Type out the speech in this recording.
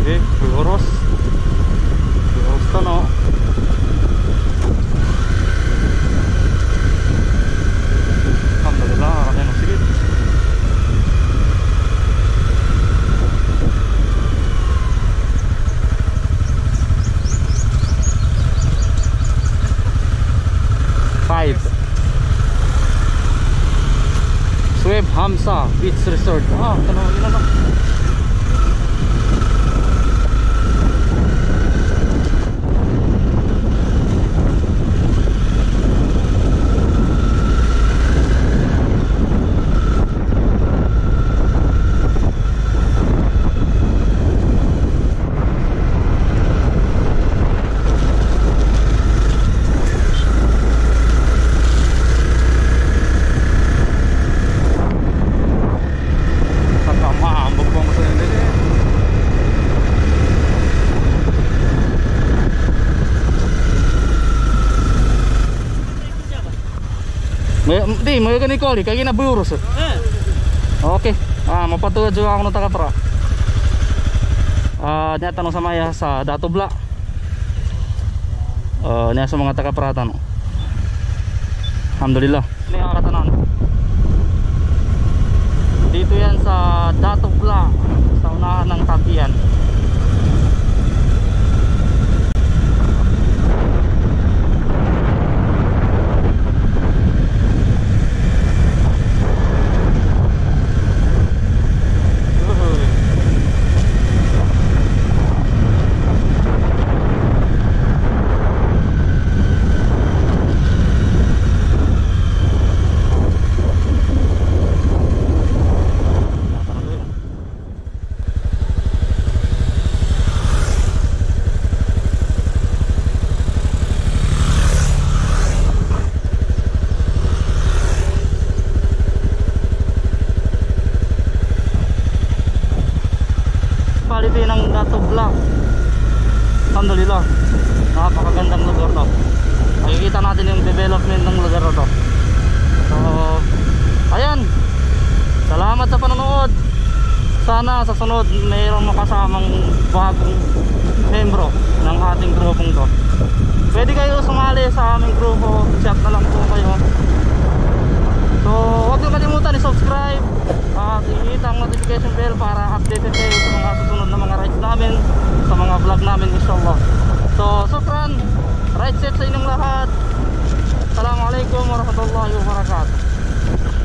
Okay, oras to no. Alhamdulillah, kami ng sigit. Sweb Hamsa Beach Resort. Tanong yun na. Di, may ganito ko, kaya ginaburos. Okay, mapatuwa juga ako ng takatra. Niya tanong sa maya sa Datubla. Niya sa mga takapratan. Alhamdulillah. Ini akatanan. Dito yan sa Datubla, sa unahan ng Tapian. Quality ng Datubla. Alhamdulillah, napakagandang lugar to. Makikita natin yung development ng lugar to. So, ayan, salamat sa panonood. Sana sa sunod mayroong makasamang bagong membro ng ating grupong to. Pwede kayo sumali sa aming grupo, chat na lang po kayo. So, huwag niyo kalimutan i-subscribe at i-hit ang notification bell para updated kayo sa mga susunod na mga rides namin, sa mga vlog namin inshallah. So, sukran, ride safe sa inyong lahat. Assalamualaikum warahmatullahi wabarakatuh.